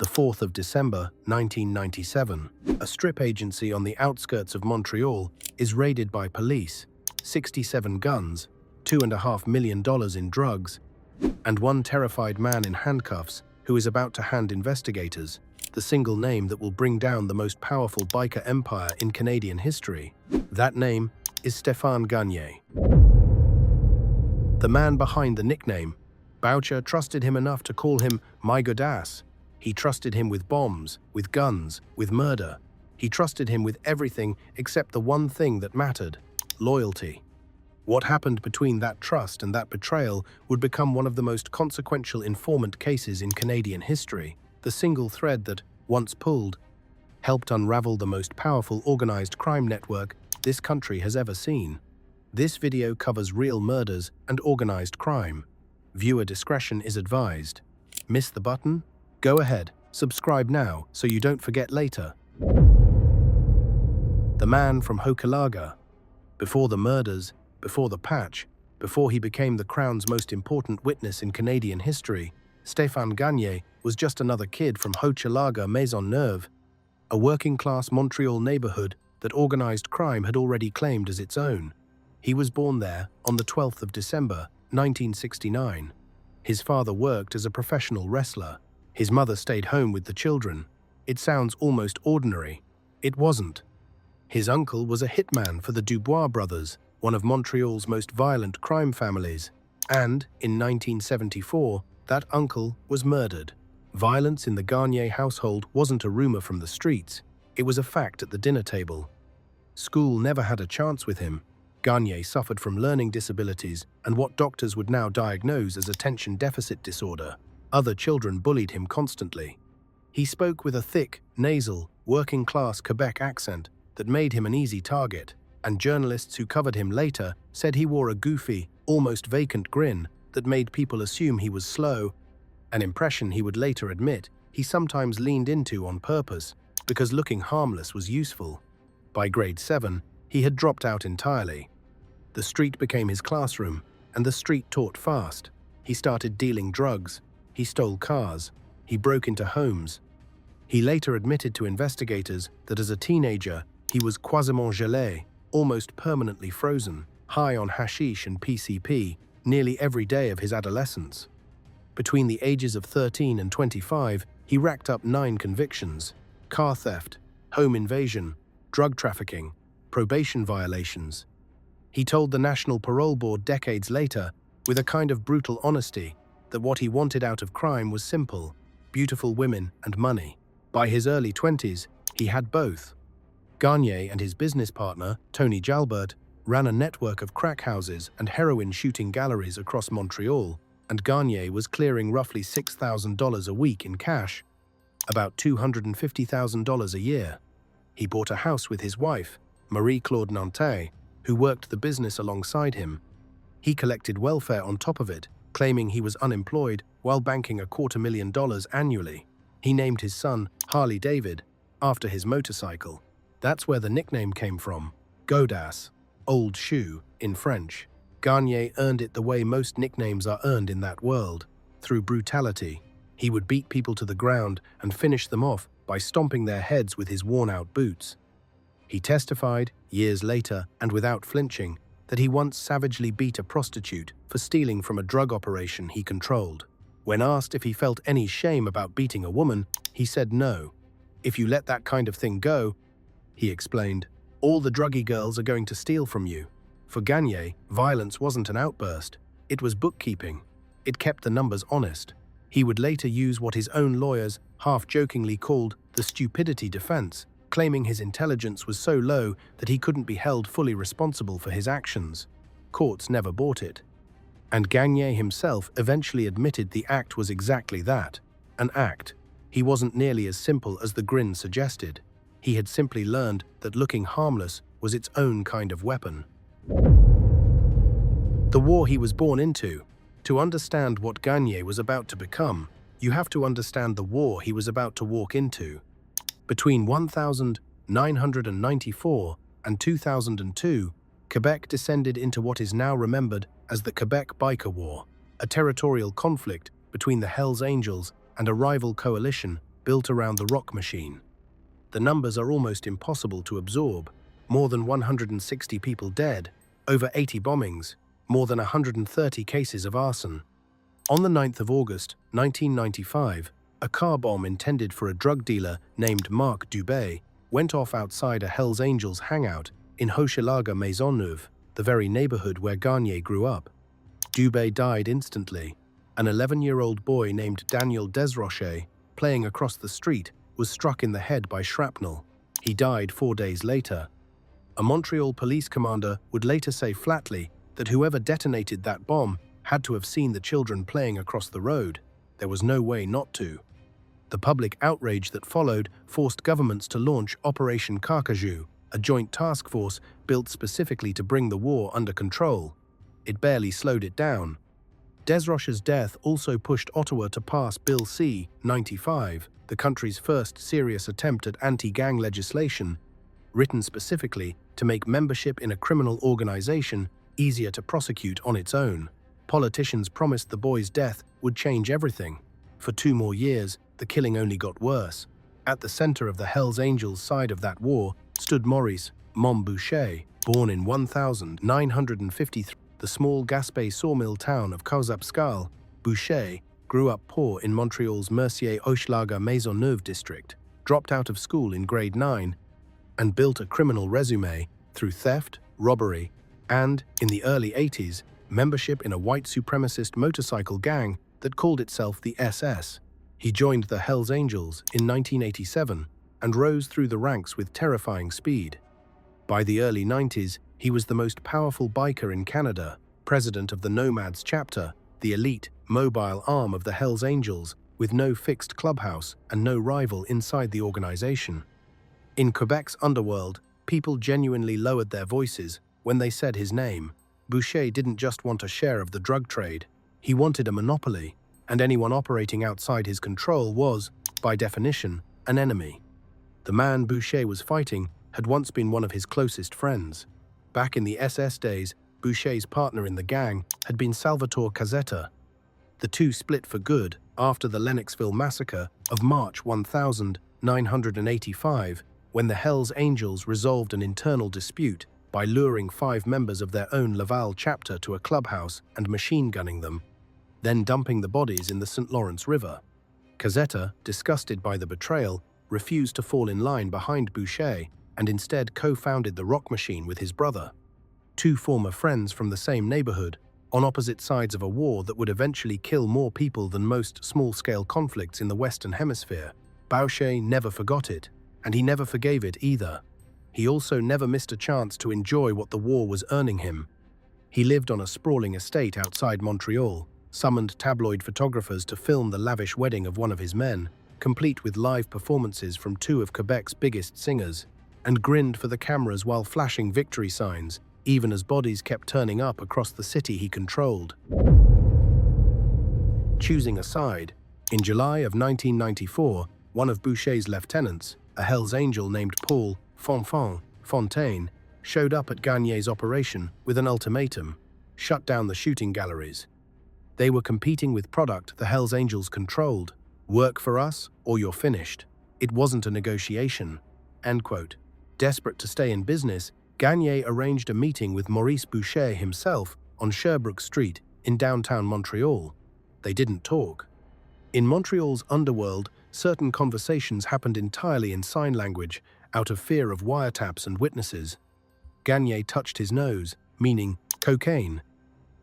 The 4th of December, 1997, a strip agency on the outskirts of Montreal is raided by police. 67 guns, $2.5 million in drugs, and one terrified man in handcuffs who is about to hand investigators the single name that will bring down the most powerful biker empire in Canadian history. That name is Stéphane Gagné. The man behind the nickname, Boucher trusted him enough to call him my godass. He trusted him with bombs, with guns, with murder. He trusted him with everything except the one thing that mattered: loyalty. What happened between that trust and that betrayal would become one of the most consequential informant cases in Canadian history. The single thread that, once pulled, helped unravel the most powerful organized crime network this country has ever seen. This video covers real murders and organized crime. Viewer discretion is advised. Miss the button? Go ahead, subscribe now so you don't forget later. The man from Hochelaga. Before the murders, before the patch, before he became the Crown's most important witness in Canadian history, Stéphane Gagné was just another kid from Hochelaga Maisonneuve, a working-class Montreal neighborhood that organized crime had already claimed as its own. He was born there on the 12th of December, 1969. His father worked as a professional wrestler. His mother stayed home with the children. It sounds almost ordinary. It wasn't. His uncle was a hitman for the Dubois brothers, one of Montreal's most violent crime families. And, in 1974, that uncle was murdered. Violence in the Gagné household wasn't a rumor from the streets. It was a fact at the dinner table. School never had a chance with him. Gagné suffered from learning disabilities and what doctors would now diagnose as attention deficit disorder. Other children bullied him constantly. He spoke with a thick, nasal, working-class Quebec accent that made him an easy target, and journalists who covered him later said he wore a goofy, almost vacant grin that made people assume he was slow, an impression he would later admit he sometimes leaned into on purpose because looking harmless was useful. By grade 7, he had dropped out entirely. The street became his classroom, and the street taught fast. He started dealing drugs. He stole cars. He broke into homes. He later admitted to investigators that as a teenager, he was quasiment gelé, almost permanently frozen, high on hashish and PCP, nearly every day of his adolescence. Between the ages of 13 and 25, he racked up 9 convictions: car theft, home invasion, drug trafficking, probation violations. He told the National Parole Board decades later, with a kind of brutal honesty, that what he wanted out of crime was simple: beautiful women and money. By his early 20s, he had both. Gagné and his business partner, Tony Jalbert, ran a network of crack houses and heroin shooting galleries across Montreal, and Gagné was clearing roughly $6,000 a week in cash, about $250,000 a year. He bought a house with his wife, Marie-Claude Nantais, who worked the business alongside him. He collected welfare on top of it, claiming he was unemployed while banking $250,000 annually. He named his son Harley David after his motorcycle. That's where the nickname came from: Godass, old shoe, in French. Gagné earned it the way most nicknames are earned in that world, through brutality. He would beat people to the ground and finish them off by stomping their heads with his worn-out boots. He testified, years later and without flinching, that he once savagely beat a prostitute for stealing from a drug operation he controlled. When asked if he felt any shame about beating a woman, he said no. "If you let that kind of thing go," he explained, "all the druggy girls are going to steal from you." For Gagné, violence wasn't an outburst. It was bookkeeping. It kept the numbers honest. He would later use what his own lawyers half-jokingly called the stupidity defense, claiming his intelligence was so low that he couldn't be held fully responsible for his actions. Courts never bought it. And Gagné himself eventually admitted the act was exactly that, an act. He wasn't nearly as simple as the grin suggested. He had simply learned that looking harmless was its own kind of weapon. The war he was born into. To understand what Gagné was about to become, you have to understand the war he was about to walk into. Between 1994 and 2002, Quebec descended into what is now remembered as the Quebec Biker War, a territorial conflict between the Hells Angels and a rival coalition built around the rock machine. The numbers are almost impossible to absorb. More than 160 people dead, over 80 bombings, more than 130 cases of arson. On the 9th of August, 1995, a car bomb intended for a drug dealer named Marc Dubé went off outside a Hells Angels hangout in Hochelaga Maisonneuve, the very neighborhood where Gagné grew up. Dubé died instantly. An 11-year-old boy named Daniel Desroches, playing across the street, was struck in the head by shrapnel. He died 4 days later. A Montreal police commander would later say flatly that whoever detonated that bomb had to have seen the children playing across the road. There was no way not to. The public outrage that followed forced governments to launch Operation Carcajou, a joint task force built specifically to bring the war under control. It barely slowed it down. Desroches' death also pushed Ottawa to pass Bill C-95, the country's first serious attempt at anti-gang legislation, written specifically to make membership in a criminal organization easier to prosecute on its own. Politicians promised the boy's death would change everything. For 2 more years, the killing only got worse. At the center of the Hells Angels side of that war stood Maurice Boucher, born in 1953. The small Gaspé sawmill town of Causapscal, Boucher grew up poor in Montreal's Mercier-Hochelaga Maisonneuve district, dropped out of school in grade 9, and built a criminal resume through theft, robbery, and, in the early 80s, membership in a white supremacist motorcycle gang that called itself the SS. He joined the Hells Angels in 1987 and rose through the ranks with terrifying speed. By the early 90s, he was the most powerful biker in Canada, president of the Nomads chapter, the elite, mobile arm of the Hells Angels, with no fixed clubhouse and no rival inside the organization. In Quebec's underworld, people genuinely lowered their voices when they said his name. Boucher didn't just want a share of the drug trade. He wanted a monopoly, and anyone operating outside his control was, by definition, an enemy. The man Boucher was fighting had once been one of his closest friends. Back in the SS days, Boucher's partner in the gang had been Salvatore Cazzetta. The two split for good after the Lennoxville massacre of March 1985, when the Hells Angels resolved an internal dispute by luring 5 members of their own Laval chapter to a clubhouse and machine-gunning them, then dumping the bodies in the St. Lawrence River. Cazzetta, disgusted by the betrayal, refused to fall in line behind Boucher and instead co-founded the Rock Machine with his brother. 2 former friends from the same neighborhood, on opposite sides of a war that would eventually kill more people than most small-scale conflicts in the Western Hemisphere. Boucher never forgot it, and he never forgave it either. He also never missed a chance to enjoy what the war was earning him. He lived on a sprawling estate outside Montreal, summoned tabloid photographers to film the lavish wedding of one of his men, complete with live performances from 2 of Quebec's biggest singers, and grinned for the cameras while flashing victory signs, even as bodies kept turning up across the city he controlled. Choosing a side, in July of 1994, one of Boucher's lieutenants, a Hells Angel named Paul Fontaine, showed up at Gagné's operation with an ultimatum: shut down the shooting galleries. They were competing with product the Hells Angels controlled. Work for us, or you're finished. It wasn't a negotiation. End quote. Desperate to stay in business, Gagné arranged a meeting with Maurice Boucher himself on Sherbrooke Street in downtown Montreal. They didn't talk. In Montreal's underworld, certain conversations happened entirely in sign language, out of fear of wiretaps and witnesses. Gagné touched his nose, meaning cocaine.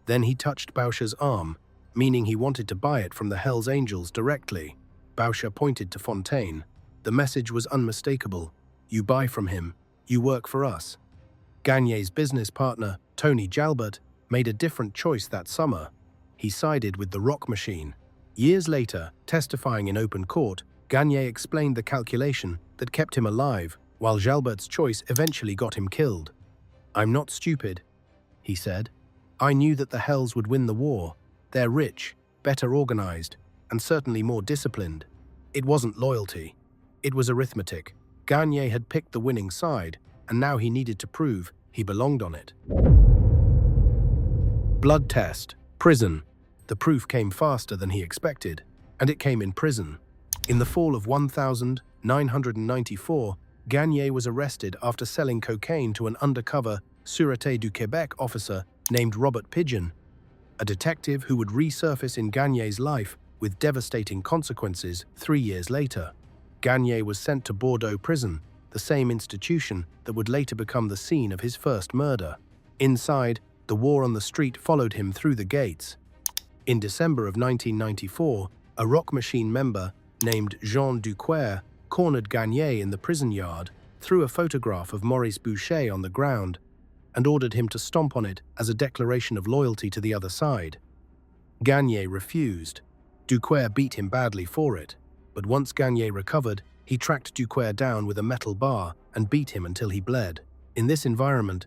Then he touched Boucher's arm, meaning he wanted to buy it from the Hells Angels directly. Boucher pointed to Fontaine. The message was unmistakable. You buy from him, you work for us. Gagné's business partner, Tony Jalbert, made a different choice that summer. He sided with the Rock Machine. Years later, testifying in open court, Gagné explained the calculation that kept him alive, while Jalbert's choice eventually got him killed. "I'm not stupid," he said. "I knew that the Hells would win the war. They're rich, better organized, and certainly more disciplined. It wasn't loyalty. It was arithmetic. Gagné had picked the winning side, and now he needed to prove he belonged on it." Blood test. Prison. The proof came faster than he expected, and it came in prison. In the fall of 1994, Gagné was arrested after selling cocaine to an undercover Sûreté du Québec officer named Robert Pigeon, a detective who would resurface in Gagné's life with devastating consequences 3 years later. Gagné was sent to Bordeaux prison, the same institution that would later become the scene of his first murder. Inside, the war on the street followed him through the gates. In December of 1994, a Rock Machine member named Jean Duquer cornered Gagné in the prison yard, threw a photograph of Maurice Boucher on the ground, and ordered him to stomp on it as a declaration of loyalty to the other side. Gagné refused. Duquer beat him badly for it, but once Gagné recovered, he tracked Duquer down with a metal bar and beat him until he bled. In this environment,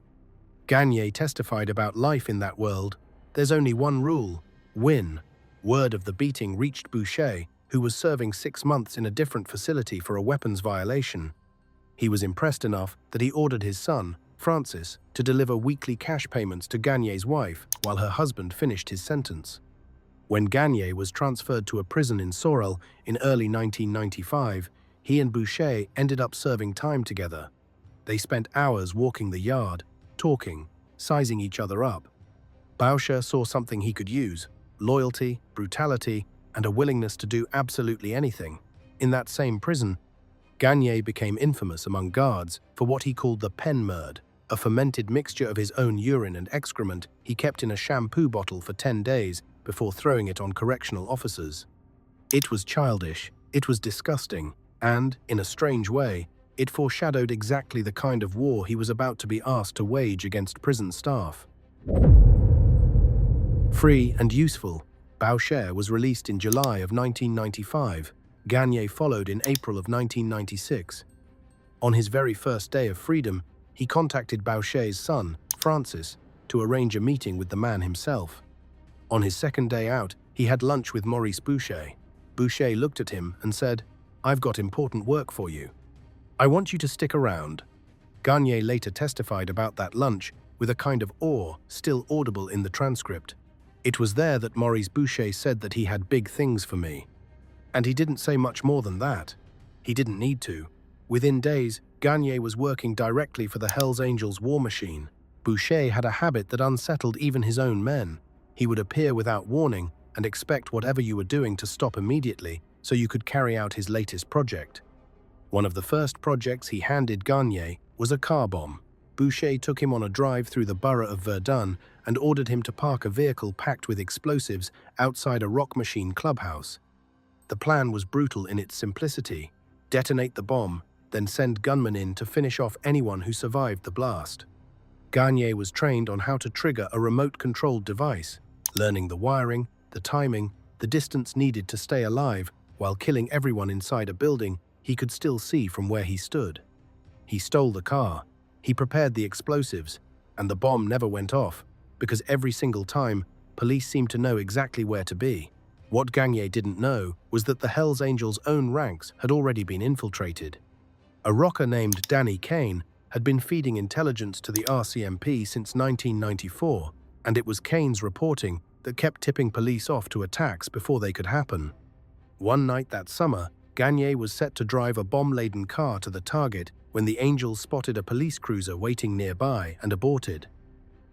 Gagné testified about life in that world. There's only one rule: win. Word of the beating reached Boucher, who was serving 6 months in a different facility for a weapons violation. He was impressed enough that he ordered his son, Francis, to deliver weekly cash payments to Gagné's wife while her husband finished his sentence. When Gagné was transferred to a prison in Sorel in early 1995, he and Boucher ended up serving time together. They spent hours walking the yard, talking, sizing each other up. Boucher saw something he could use: loyalty, brutality, and a willingness to do absolutely anything. In that same prison, Gagné became infamous among guards for what he called the pen murd, a fermented mixture of his own urine and excrement he kept in a shampoo bottle for 10 days before throwing it on correctional officers. It was childish, it was disgusting, and, in a strange way, it foreshadowed exactly the kind of war he was about to be asked to wage against prison staff. Free and useful, Boucher was released in July of 1995. Gagné followed in April of 1996. On his very first day of freedom, he contacted Boucher's son, Francis, to arrange a meeting with the man himself. On his second day out, he had lunch with Maurice Boucher. Boucher looked at him and said, "I've got important work for you. I want you to stick around." Gagné later testified about that lunch with a kind of awe still audible in the transcript. "It was there that Maurice Boucher said that he had big things for me. And he didn't say much more than that. He didn't need to. Within days, Gagné was working directly for the Hells Angels war machine. Boucher had a habit that unsettled even his own men. He would appear without warning and expect whatever you were doing to stop immediately so you could carry out his latest project. One of the first projects he handed Gagné was a car bomb. Boucher took him on a drive through the borough of Verdun and ordered him to park a vehicle packed with explosives outside a Rock Machine clubhouse. The plan was brutal in its simplicity: detonate the bomb, then send gunmen in to finish off anyone who survived the blast. Gagné was trained on how to trigger a remote-controlled device, learning the wiring, the timing, the distance needed to stay alive while killing everyone inside a building he could still see from where he stood. He stole the car, he prepared the explosives, and the bomb never went off, because every single time, police seemed to know exactly where to be. What Gagné didn't know was that the Hells Angels' own ranks had already been infiltrated. A rocker named Danny Kane had been feeding intelligence to the RCMP since 1994, and it was Kane's reporting that kept tipping police off to attacks before they could happen. One night that summer, Gagné was set to drive a bomb-laden car to the target when the Angels spotted a police cruiser waiting nearby and aborted.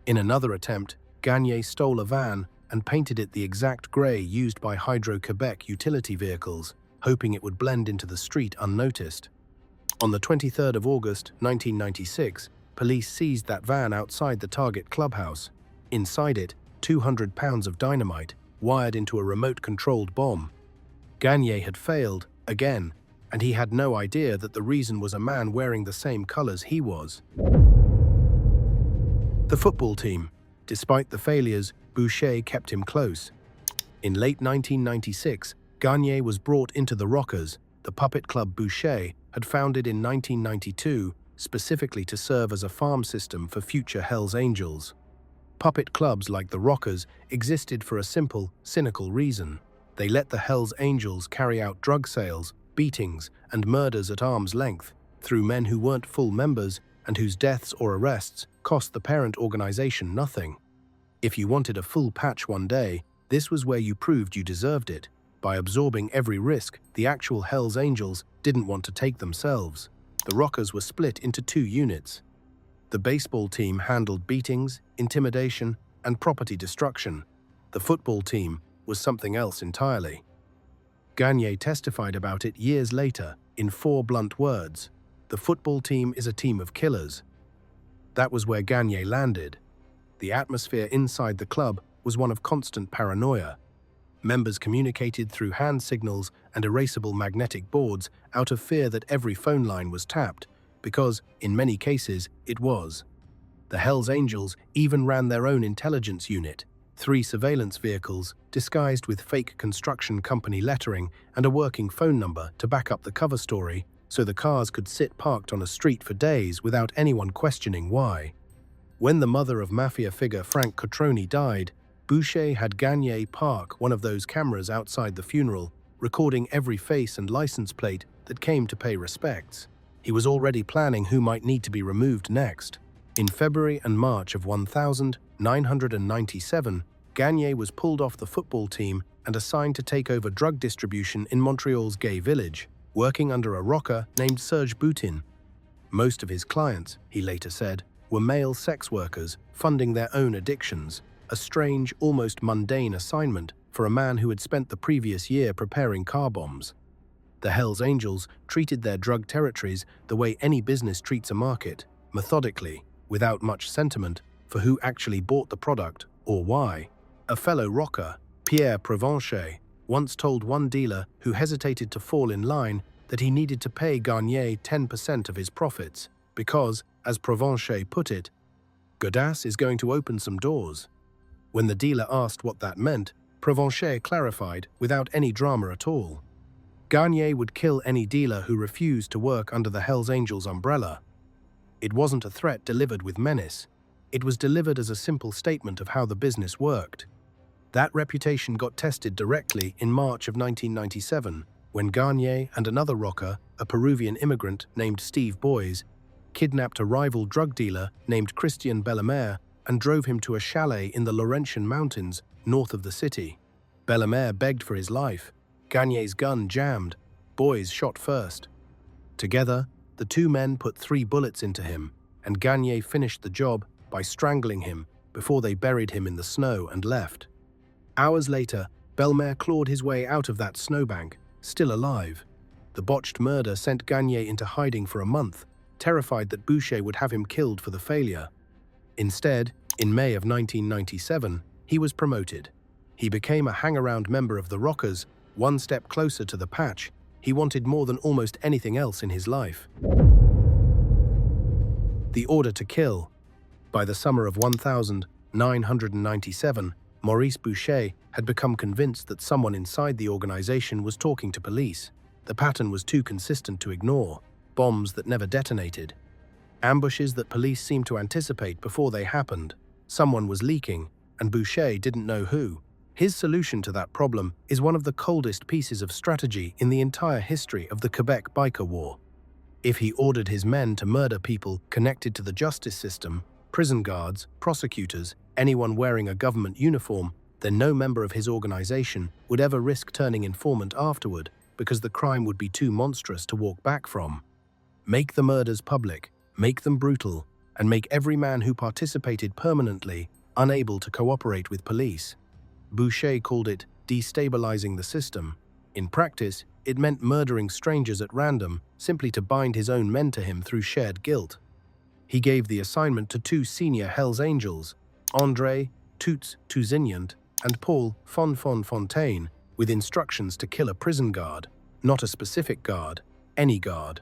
In another attempt, Gagné stole a van and painted it the exact grey used by Hydro-Quebec utility vehicles, hoping it would blend into the street unnoticed. On the 23rd of August, 1996, police seized that van outside the target clubhouse. Inside it, 200 pounds of dynamite, wired into a remote-controlled bomb. Gagné had failed, again, and he had no idea that the reason was a man wearing the same colours he was. The football team. Despite the failures, Boucher kept him close. In late 1996, Gagné was brought into the Rockers, the puppet club Boucher had founded in 1992 specifically to serve as a farm system for future Hells Angels. Puppet clubs like the Rockers existed for a simple, cynical reason. They let the Hells Angels carry out drug sales, beatings, and murders at arm's length through men who weren't full members and whose deaths or arrests cost the parent organization nothing. If you wanted a full patch one day, this was where you proved you deserved it. By absorbing every risk, the actual Hells Angels didn't want to take themselves. The rockers were split into two units. The baseball team handled beatings, intimidation, and property destruction. The football team was something else entirely. Gagne testified about it years later in 4 blunt words: "The football team is a team of killers." That was where Gagne landed. The atmosphere inside the club was one of constant paranoia. Members communicated through hand signals and erasable magnetic boards out of fear that every phone line was tapped, because, in many cases, it was. The Hells Angels even ran their own intelligence unit, 3 surveillance vehicles disguised with fake construction company lettering and a working phone number to back up the cover story, so the cars could sit parked on a street for days without anyone questioning why. When the mother of mafia figure Frank Cotroni died, Boucher had Gagne park one of those cameras outside the funeral, recording every face and license plate that came to pay respects. He was already planning who might need to be removed next. In February and March of 1997, Gagne was pulled off the football team and assigned to take over drug distribution in Montreal's gay village, working under a rocker named Serge Boutin. Most of his clients, he later said, were male sex workers funding their own addictions, a strange, almost mundane assignment for a man who had spent the previous year preparing car bombs. The Hells Angels treated their drug territories the way any business treats a market, methodically, without much sentiment for who actually bought the product or why. A fellow rocker, Pierre Rondeau, once told one dealer who hesitated to fall in line that he needed to pay Gagne 10% of his profits because, as Rondeau put it, "Godasse is going to open some doors." When the dealer asked what that meant, Rondeau clarified without any drama at all. Gagne would kill any dealer who refused to work under the Hells Angels umbrella. It wasn't a threat delivered with menace. It was delivered as a simple statement of how the business worked. That reputation got tested directly in March of 1997, when Gagne and another rocker, a Peruvian immigrant named Steve Boys, kidnapped a rival drug dealer named Christian Bellemare and drove him to a chalet in the Laurentian Mountains, north of the city. Bellemare begged for his life. Gagne's gun jammed. Boys shot first. Together, the two men put 3 bullets into him, and Gagne finished the job by strangling him before they buried him in the snow and left. Hours later, Bellemare clawed his way out of that snowbank, still alive. The botched murder sent Gagne into hiding for a month, terrified that Boucher would have him killed for the failure. Instead, in May of 1997, he was promoted. He became a hang-around member of the Rockers, one step closer to the patch. He wanted more than almost anything else in his life. The order to kill. By the summer of 1997, Maurice Boucher had become convinced that someone inside the organization was talking to police. The pattern was too consistent to ignore. Bombs that never detonated. Ambushes that police seemed to anticipate before they happened. Someone was leaking, and Boucher didn't know who. His solution to that problem is one of the coldest pieces of strategy in the entire history of the Quebec biker war. If he ordered his men to murder people connected to the justice system, prison guards, prosecutors, anyone wearing a government uniform, then no member of his organization would ever risk turning informant afterward because the crime would be too monstrous to walk back from. Make the murders public, make them brutal, and make every man who participated permanently unable to cooperate with police. Boucher called it destabilizing the system. In practice, it meant murdering strangers at random simply to bind his own men to him through shared guilt. He gave the assignment to 2 senior Hells Angels, André Toots Tousignant and Paul Fontaine, with instructions to kill a prison guard, not a specific guard, any guard.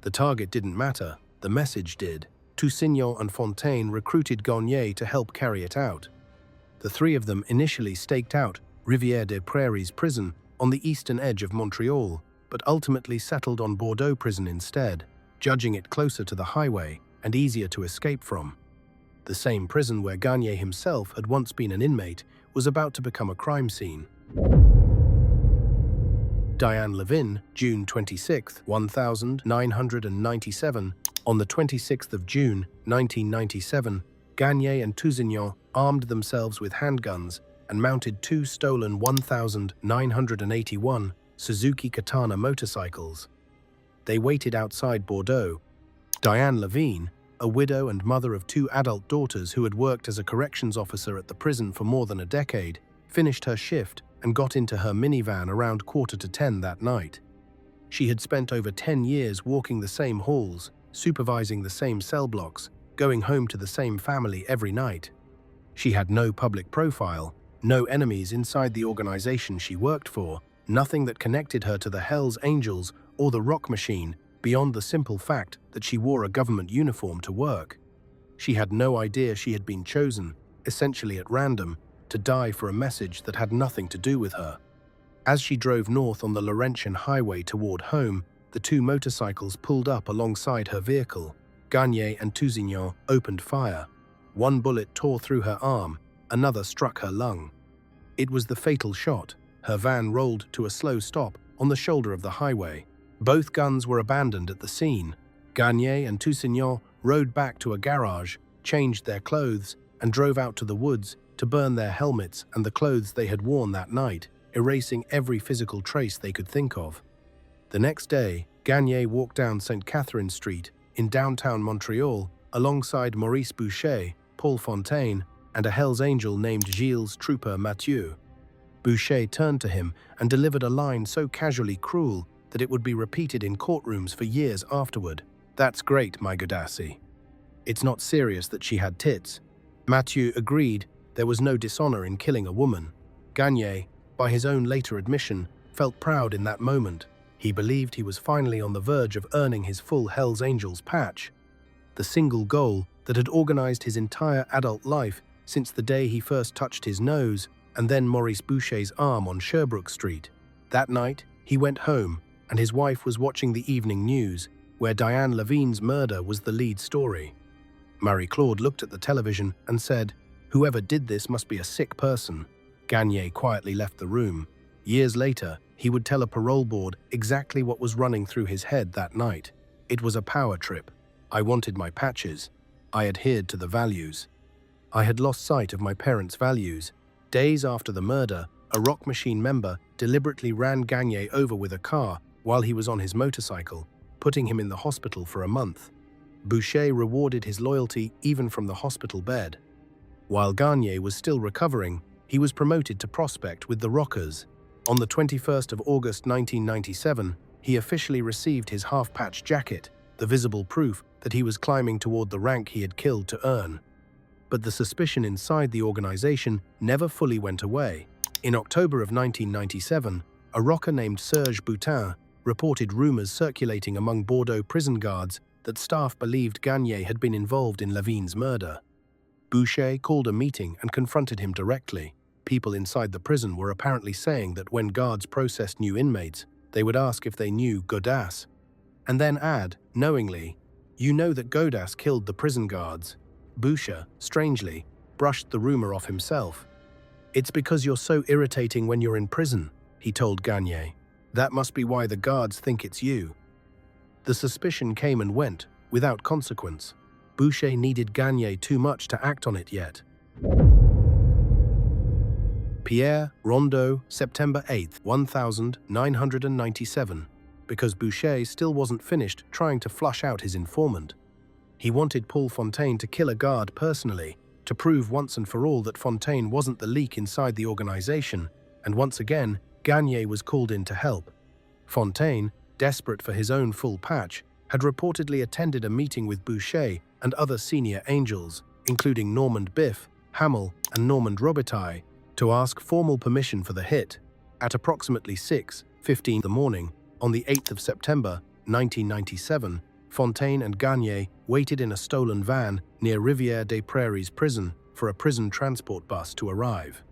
The target didn't matter, the message did. Tousignant and Fontaine recruited Gagne to help carry it out. The 3 of them initially staked out Rivière des Prairies prison on the eastern edge of Montreal, but ultimately settled on Bordeaux prison instead, judging it closer to the highway and easier to escape from. The same prison where Gagne himself had once been an inmate was about to become a crime scene. Diane Lavigne, June 26, 1997. On the 26th of June, 1997, Gagne and Tousignant armed themselves with handguns and mounted 2 stolen 1,981 Suzuki Katana motorcycles. They waited outside Bordeaux. Diane Lavigne, a widow and mother of 2 adult daughters who had worked as a corrections officer at the prison for more than a decade, finished her shift and got into her minivan around 9:45 that night. She had spent over 10 years walking the same halls, supervising the same cell blocks, going home to the same family every night. She had no public profile, no enemies inside the organization she worked for, nothing that connected her to the Hells Angels or the Rock Machine beyond the simple fact that she wore a government uniform to work. She had no idea she had been chosen, essentially at random, to die for a message that had nothing to do with her. As she drove north on the Laurentian highway toward home, the 2 motorcycles pulled up alongside her vehicle. Gagne and Tousignan opened fire. One bullet tore through her arm, another struck her lung. It was the fatal shot. Her van rolled to a slow stop on the shoulder of the highway. Both guns were abandoned at the scene. Gagne and Tousignan rode back to a garage, changed their clothes, and drove out to the woods to burn their helmets and the clothes they had worn that night, erasing every physical trace they could think of. The next day, Gagne walked down St. Catherine Street in downtown Montreal alongside Maurice Boucher, Paul Fontaine, and a Hells Angel named Gilles Trooper Mathieu. Boucher turned to him and delivered a line so casually cruel that it would be repeated in courtrooms for years afterward. "That's great, my Godassi. It's not serious that she had tits." Mathieu agreed there was no dishonor in killing a woman. Gagne, by his own later admission, felt proud in that moment. He believed he was finally on the verge of earning his full Hells Angels patch, the single goal that had organized his entire adult life since the day he first touched his nose and then Maurice Boucher's arm on Sherbrooke Street. That night, he went home, and his wife was watching the evening news, where Diane Lavigne's murder was the lead story. Marie-Claude looked at the television and said, "Whoever did this must be a sick person." Gagne quietly left the room. Years later, he would tell a parole board exactly what was running through his head that night. It was a power trip. I wanted my patches. I adhered to the values. I had lost sight of my parents' values. Days after the murder, a Rock Machine member deliberately ran Gagne over with a car while he was on his motorcycle, putting him in the hospital for a month. Boucher rewarded his loyalty even from the hospital bed. While Gagne was still recovering, he was promoted to prospect with the Rockers. On the 21st of August 1997, he officially received his half-patch jacket, the visible proof that he was climbing toward the rank he had killed to earn. But the suspicion inside the organization never fully went away. In October of 1997, a rocker named Serge Boutin reported rumors circulating among Bordeaux prison guards that staff believed Gagne had been involved in Lavigne's murder. Boucher called a meeting and confronted him directly. People inside the prison were apparently saying that when guards processed new inmates, they would ask if they knew Godas, and then add, knowingly, "You know that Godas killed the prison guards." Boucher, strangely, brushed the rumor off himself. "It's because you're so irritating when you're in prison," he told Gagne. "That must be why the guards think it's you." The suspicion came and went, without consequence. Boucher needed Gagne too much to act on it yet. Pierre Rondeau, September 8, 1997, because Boucher still wasn't finished trying to flush out his informant. He wanted Paul Fontaine to kill a guard personally, to prove once and for all that Fontaine wasn't the leak inside the organization, and once again, Gagne was called in to help. Fontaine, desperate for his own full patch, had reportedly attended a meeting with Boucher and other senior angels, including Normand Biff, Hamel, and Normand Robitaille, to ask formal permission for the hit. At approximately 6:15 in the morning, on the 8th of September, 1997, Fontaine and Gagne waited in a stolen van near Rivière des Prairies prison for a prison transport bus to arrive.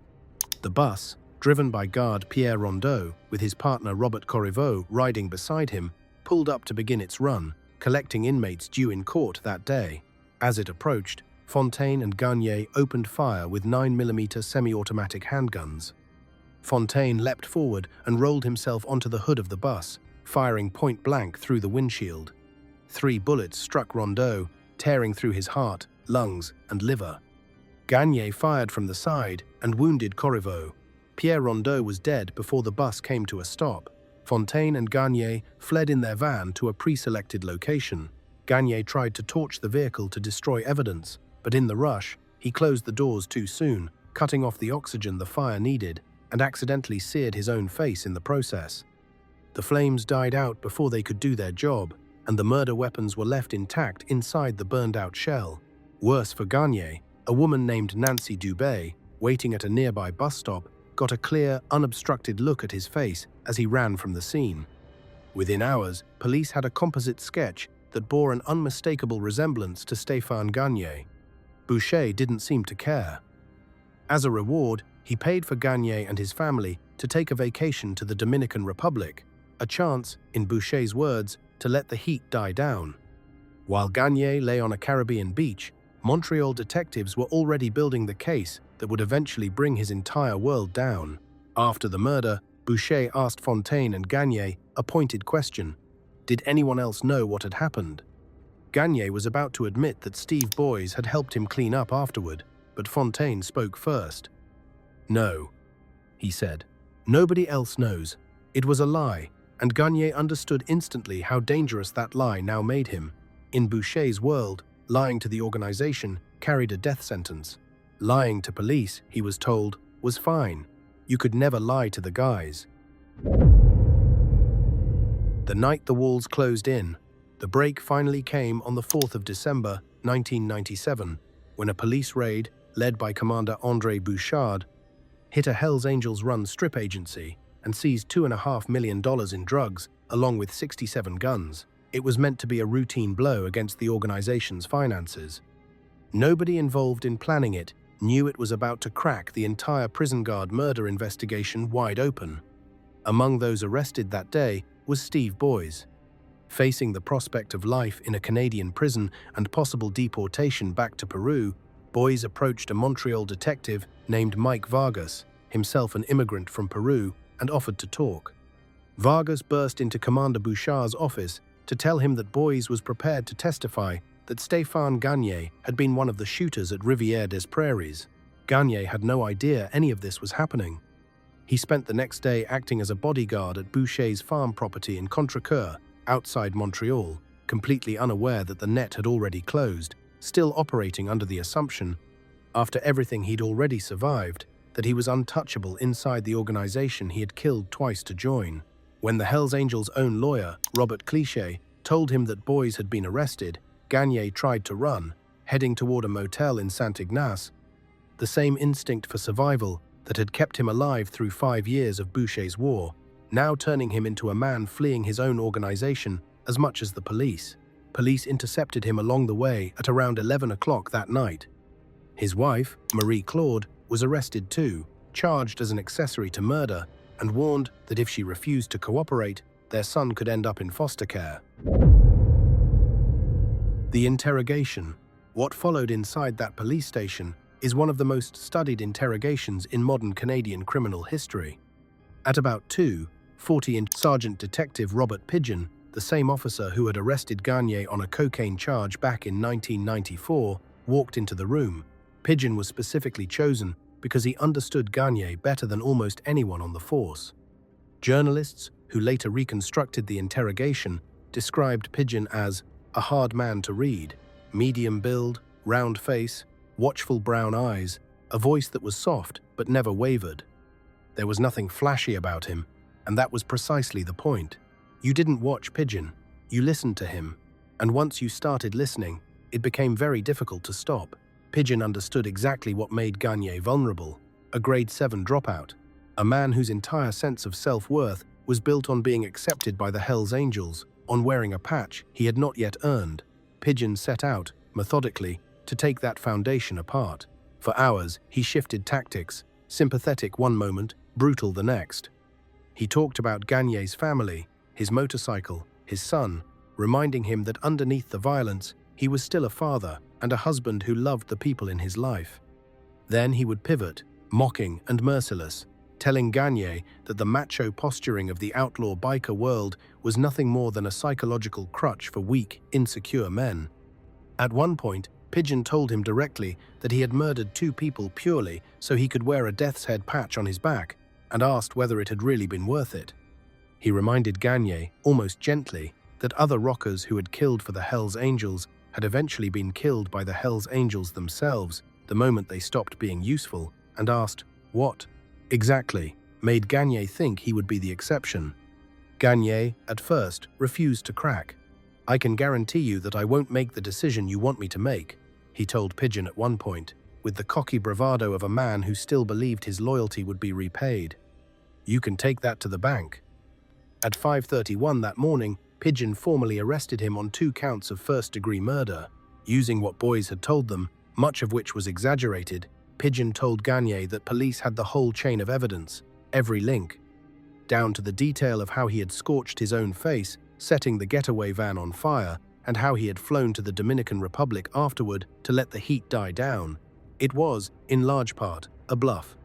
The bus, driven by guard Pierre Rondeau, with his partner Robert Corriveau riding beside him, pulled up to begin its run, collecting inmates due in court that day. As it approached, Fontaine and Gagne opened fire with 9mm semi-automatic handguns. Fontaine leapt forward and rolled himself onto the hood of the bus, firing point-blank through the windshield. 3 bullets struck Rondeau, tearing through his heart, lungs, and liver. Gagne fired from the side and wounded Corriveau. Pierre Rondeau was dead before the bus came to a stop. Fontaine and Gagne fled in their van to a pre-selected location. Gagne tried to torch the vehicle to destroy evidence, but in the rush, he closed the doors too soon, cutting off the oxygen the fire needed, and accidentally seared his own face in the process. The flames died out before they could do their job, and the murder weapons were left intact inside the burned-out shell. Worse for Gagne, a woman named Nancy Dubé, waiting at a nearby bus stop, got a clear, unobstructed look at his face as he ran from the scene. Within hours, police had a composite sketch that bore an unmistakable resemblance to Stéphane Gagne. Boucher didn't seem to care. As a reward, he paid for Gagne and his family to take a vacation to the Dominican Republic, a chance, in Boucher's words, to let the heat die down. While Gagne lay on a Caribbean beach, Montreal detectives were already building the case that would eventually bring his entire world down. After the murder, Boucher asked Fontaine and Gagne a pointed question. Did anyone else know what had happened? Gagne was about to admit that Steve Boys had helped him clean up afterward, but Fontaine spoke first. No, he said. Nobody else knows. It was a lie, and Gagne understood instantly how dangerous that lie now made him. In Boucher's world, lying to the organization carried a death sentence. Lying to police, he was told, was fine. You could never lie to the guys. The night the walls closed in, the break finally came on the 4th of December, 1997, when a police raid, led by Commander André Bouchard, hit a Hells Angels-run strip agency and seized $2.5 million in drugs, along with 67 guns. It was meant to be a routine blow against the organization's finances. Nobody involved in planning it knew it was about to crack the entire prison guard murder investigation wide open. Among those arrested that day was Steve Boys. Facing the prospect of life in a Canadian prison and possible deportation back to Peru, Boys approached a Montreal detective named Mike Vargas, himself an immigrant from Peru, and offered to talk. Vargas burst into Commander Bouchard's office to tell him that Boys was prepared to testify that Stéphane Gagne had been one of the shooters at Rivière des Prairies. Gagne had no idea any of this was happening. He spent the next day acting as a bodyguard at Boucher's farm property in Contrecoeur, outside Montreal, completely unaware that the net had already closed, still operating under the assumption, after everything he'd already survived, that he was untouchable inside the organization he had killed twice to join. When the Hells Angels' own lawyer, Robert Cliché, told him that Boys had been arrested, Gagne tried to run, heading toward a motel in Saint-Ignace. The same instinct for survival that had kept him alive through 5 years of Boucher's war, now turning him into a man fleeing his own organization as much as the police. Police intercepted him along the way at around 11 o'clock that night. His wife, Marie Claude, was arrested too, charged as an accessory to murder, and warned that if she refused to cooperate, their son could end up in foster care. The interrogation. What followed inside that police station is one of the most studied interrogations in modern Canadian criminal history. At about 2:40, Sergeant Detective Robert Pigeon, the same officer who had arrested Gagne on a cocaine charge back in 1994, walked into the room. Pigeon was specifically chosen because he understood Gagne better than almost anyone on the force. Journalists, who later reconstructed the interrogation, described Pigeon as a hard man to read, medium build, round face, watchful brown eyes, a voice that was soft but never wavered. There was nothing flashy about him, and that was precisely the point. You didn't watch Pigeon, you listened to him, and once you started listening, it became very difficult to stop. Pigeon understood exactly what made Gagne vulnerable, a grade 7 dropout, a man whose entire sense of self-worth was built on being accepted by the Hells Angels, on wearing a patch he had not yet earned. Pigeon set out, methodically, to take that foundation apart. For hours, he shifted tactics, sympathetic one moment, brutal the next. He talked about Gagne's family, his motorcycle, his son, reminding him that underneath the violence, he was still a father and a husband who loved the people in his life. Then he would pivot, mocking and merciless, telling Gagne that the macho posturing of the outlaw biker world was nothing more than a psychological crutch for weak, insecure men. At one point, Pigeon told him directly that he had murdered 2 people purely so he could wear a death's head patch on his back, and asked whether it had really been worth it. He reminded Gagne, almost gently, that other rockers who had killed for the Hells Angels had eventually been killed by the Hells Angels themselves the moment they stopped being useful, and asked, "What?" exactly, made Gagne think he would be the exception. Gagne, at first, refused to crack. "I can guarantee you that I won't make the decision you want me to make," he told Pigeon at one point, with the cocky bravado of a man who still believed his loyalty would be repaid. "You can take that to the bank." At 5:31 that morning, Pigeon formally arrested him on 2 counts of first-degree murder. Using what boys had told them, much of which was exaggerated, Pigeon told Gagne that police had the whole chain of evidence, every link, down to the detail of how he had scorched his own face, setting the getaway van on fire, and how he had flown to the Dominican Republic afterward to let the heat die down. It was, in large part, a bluff.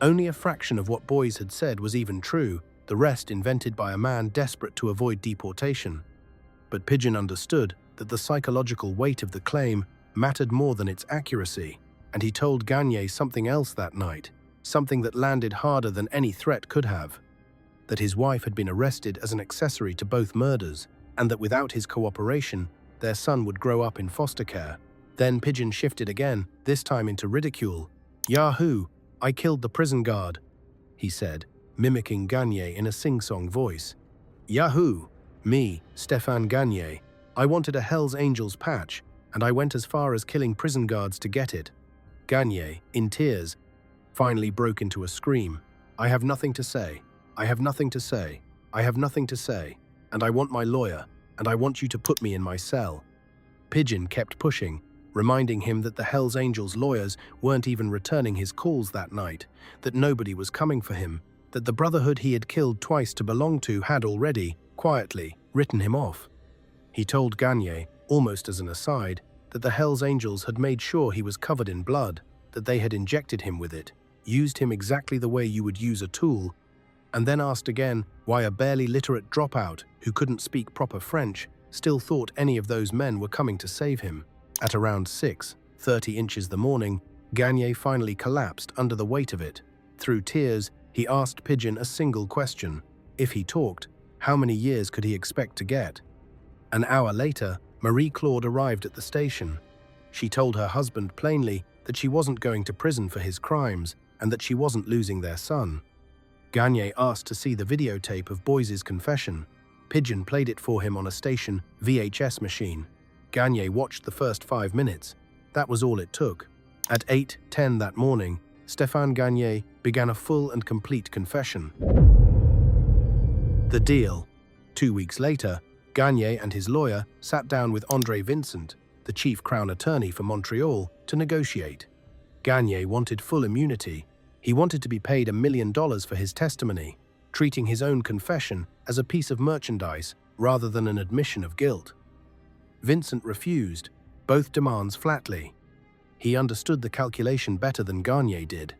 Only a fraction of what boys had said was even true, the rest invented by a man desperate to avoid deportation. But Pigeon understood that the psychological weight of the claim mattered more than its accuracy, and he told Gagne something else that night, something that landed harder than any threat could have: that his wife had been arrested as an accessory to both murders, and that without his cooperation, their son would grow up in foster care. Then Pigeon shifted again, this time into ridicule. "Yahoo! I killed the prison guard," he said, mimicking Gagne in a sing-song voice. "Yahoo! Me, Stéphane Gagne. I wanted a Hells Angels patch, and I went as far as killing prison guards to get it." Gagne, in tears, finally broke into a scream. "I have nothing to say. I have nothing to say. I have nothing to say. And I want my lawyer, and I want you to put me in my cell." Pigeon kept pushing, reminding him that the Hells Angels lawyers weren't even returning his calls that night, that nobody was coming for him, that the brotherhood he had killed twice to belong to had already, quietly, written him off. He told Gagne, almost as an aside, that the Hells Angels had made sure he was covered in blood, that they had injected him with it, used him exactly the way you would use a tool, and then asked again why a barely literate dropout who couldn't speak proper French still thought any of those men were coming to save him. At around 6:30 inches the morning, Gagne finally collapsed under the weight of it. Through tears, he asked Pigeon a single question. If he talked, how many years could he expect to get? An hour later, Marie-Claude arrived at the station. She told her husband plainly that she wasn't going to prison for his crimes and that she wasn't losing their son. Gagne asked to see the videotape of Boyce's confession. Pigeon played it for him on a station VHS machine. Gagne watched the first 5 minutes. That was all it took. At 8:10 that morning, Stéphane Gagne began a full and complete confession. The deal. 2 weeks later, Gagne and his lawyer sat down with André Vincent, the chief crown attorney for Montreal, to negotiate. Gagne wanted full immunity. He wanted to be paid $1 million for his testimony, treating his own confession as a piece of merchandise rather than an admission of guilt. Vincent refused, both demands flatly. He understood the calculation better than Gagne did.